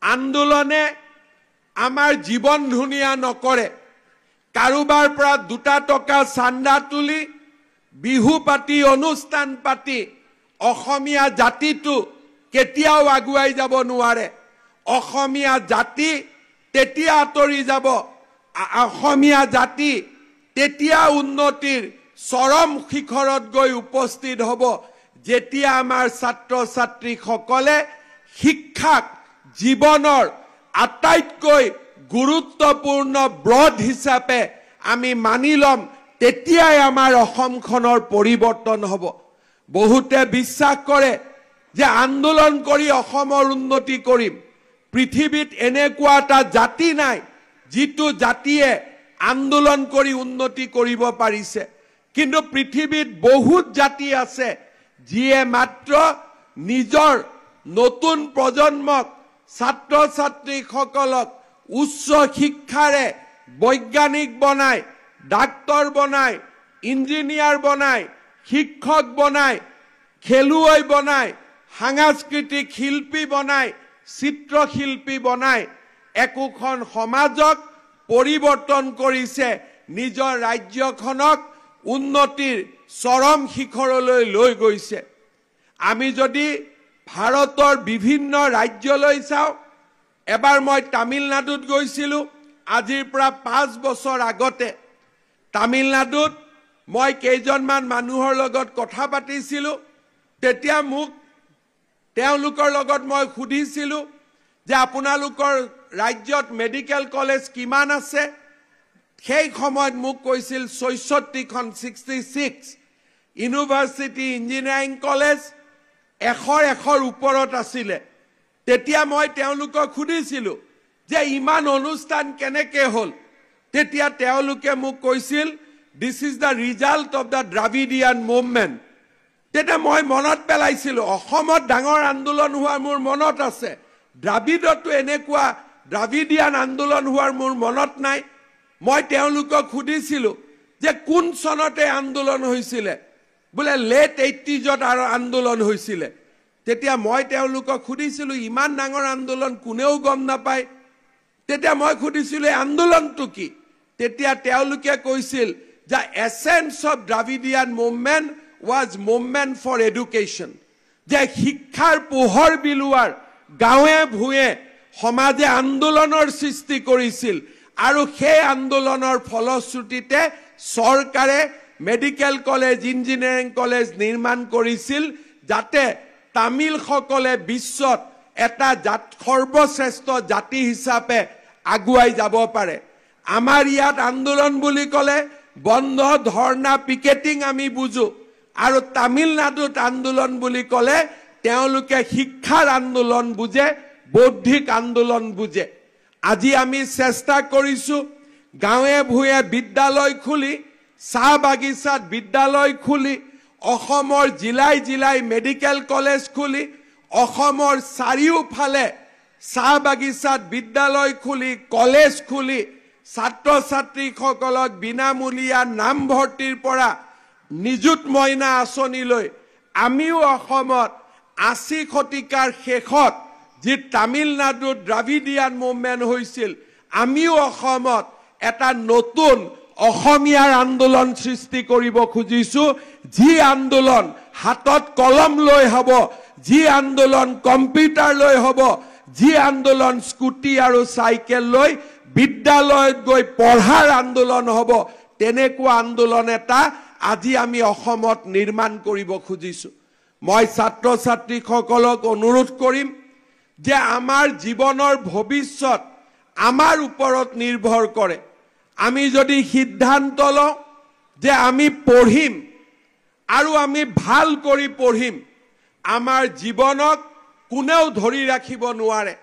আন্দোলনে আমাৰ জীৱন ধুনীয়া নকৰে কাৰোবাৰ পৰা 2 টকা চান্দা তুলি বিহু পাতি অনুষ্ঠান পাতি অসমীয়া জাতিটো কেতিয়াও আগুৱাই যাব নোৱাৰে অসমীয়া জাতি তেতিয়া আতৰি যাব অসমীয়া জাতি তেতিয়া উন্নতিৰ চৰম শিখৰত গৈ উপস্থিত হ'ব যেতিয়া আমাৰ ছাত্ৰ ছাত্ৰীসকলে শিক্ষাক জীৱনৰ আটাইতকৈ গুৰুত্বপূৰ্ণ ব্ৰড হিচাপে আমি মানি লম তেতিয়াই আমাৰ অসমখনৰ পৰিৱৰ্তন হ'ব বহুতে বিশ্বাস কৰে যে আন্দোলন কৰি অসমৰ উন্নতি কৰিম পৃথিৱীত এনেকুৱা এটা জাতি নাই যিটো জাতিয়ে আন্দোলন কৰি উন্নতি কৰিব পাৰিছে কিন্তু পৃথিৱীত বহুত জাতি আছে যিয়ে মাত্ৰ নিজৰ নতুন প্ৰজন্মক ছাত্ৰ ছাত্ৰীসকলক উচ্চ শিক্ষাৰে বৈজ্ঞানিক বনাই ডাক্তৰ বনাই ইঞ্জিনিয়াৰ বনাই শিক্ষক বনাই খেলুৱৈ বনাই সাংস্কৃতিক শিল্পী বনাই চিত্ৰশিল্পী বনাই একোখন সমাজক পৰিৱৰ্তন কৰিছে নিজৰ ৰাজ্যখনক উন্নতিৰ চৰম শিখৰলৈ লৈ গৈছে আমি যদি ভাৰতৰ বিভিন্ন ৰাজ্যলৈ চাওঁ এবাৰ মই তামিলনাডুত গৈছিলো আজিৰ পৰা 5 বছৰ আগতে তামিলনাডুত মই কেইজনমান মানুহৰ লগত কথা পাতিছিলো তেতিয়া মোক তেওঁলোকৰ লগত মই খুদিছিলো যে আপোনালোকৰ ৰাজ্যত মেডিকেল কলেজ কিমান আছে সেই সময়ত মোক কৈছিল 66খন 66 ইউনিভাৰ্চিটি ইঞ্জিনিয়াৰিং কলেজ 100 ওপৰত আছিল তেতিয়া মই তেওঁলোকক খুদিছিলো যে ইমান অনুষ্ঠান কেনেকৈ হ'ল তেতিয়া তেওঁলোকে মোক কৈছিল this is the result of the Dravidian movement তেতিয়া মই মনত পেলাইছিলো অসমত ডাঙৰ আন্দোলন হোৱাৰ মোৰ মনত আছে দ্ৰাবিডতো এনেকুৱা দ্ৰাবিডিয়ান আন্দোলন হোৱাৰ মোৰ মনত নাই মই তেওঁলোকক খুদিছিলো যে কোন চনতে আন্দোলন হৈছিল বোলে লেট 80ত আৰু আন্দোলন হৈছিল তেতিয়া মই তেওঁলোকক খুদিছিলো ইমান ডাঙৰ আন্দোলন কোনেও গম নাপায় তেতিয়া মই খুদিছিলো আন্দোলনটো কি তেতিয়া তেওঁলোকে কৈছিল যে essence of Dravidian movement was movement for education যে শিক্ষাৰ পোহৰ বিলুৱাৰ গাঁৱে ভূঞে সমাজে আন্দোলনৰ সৃষ্টি কৰিছিল আৰু সেই আন্দোলনৰ ফলশ্ৰুতিতে চৰকাৰে মেডিকেল কলেজ ইঞ্জিনিয়াৰিং কলেজ নিৰ্মাণ কৰিছিল যাতে তামিলসকলে বিশ্বত এটা সৰ্বশ্ৰেষ্ঠ জাতি হিচাপে আগুৱাই যাব পাৰে আমাৰ ইয়াত আন্দোলন বুলি ক'লে বন্ধ ধৰ্ণা পিকেটিং আমি বুজো আৰু তামিলনাডুত আন্দোলন বুলি ক'লে তেওঁলোকে শিক্ষাৰ আন্দোলন বুজে বৌদ্ধিক আন্দোলন বুজে আজি আমি চেষ্টা কৰিছো গাঁৱে ভূঞে বিদ্যালয় খুলি চাহ বাগিচাত বিদ্যালয় খুলি অসমৰ জিলাই জিলাই মেডিকেল কলেজ খুলি অসমৰ চাৰিওফালে চাহ বাগিচাত বিদ্যালয় খুলি কলেজ খুলি ছাত্ৰ ছাত্ৰীসকলক বিনামূলীয়া নামভৰ্তিৰ পৰা নিযুত মইনা আঁচনিলৈ আমিও অসমত 80 শতিকাৰ শেষত যি তামিলনাডুত দ্ৰাবিডিয়ান মুভমেন্ট হৈছিল আমিও অসমত এটা নতুন অসমীয়াৰ আন্দোলন সৃষ্টি কৰিব খুজিছো যি আন্দোলন হাতত কলম লৈ হ'ব যি আন্দোলন কম্পিউটাৰ লৈ হ'ব যি আন্দোলন স্কুটি আৰু চাইকেল লৈ বিদ্যালয়ত গৈ পঢ়াৰ আন্দোলন হ'ব তেনেকুৱা আন্দোলন এটা আজি আমি অসমত নিৰ্মাণ কৰিব খুজিছো মই ছাত্ৰ ছাত্ৰীসকলক অনুৰোধ কৰিম যে আমাৰ জীৱনৰ ভৱিষ্যত আমাৰ ওপৰত নিৰ্ভৰ কৰে আমি যদি সিদ্ধান্ত লওঁ যে আমি পঢ়িম আৰু আমি ভাল কৰি পঢ়িম আমাৰ জীৱনক কোনেও ধৰি ৰাখিব নোৱাৰে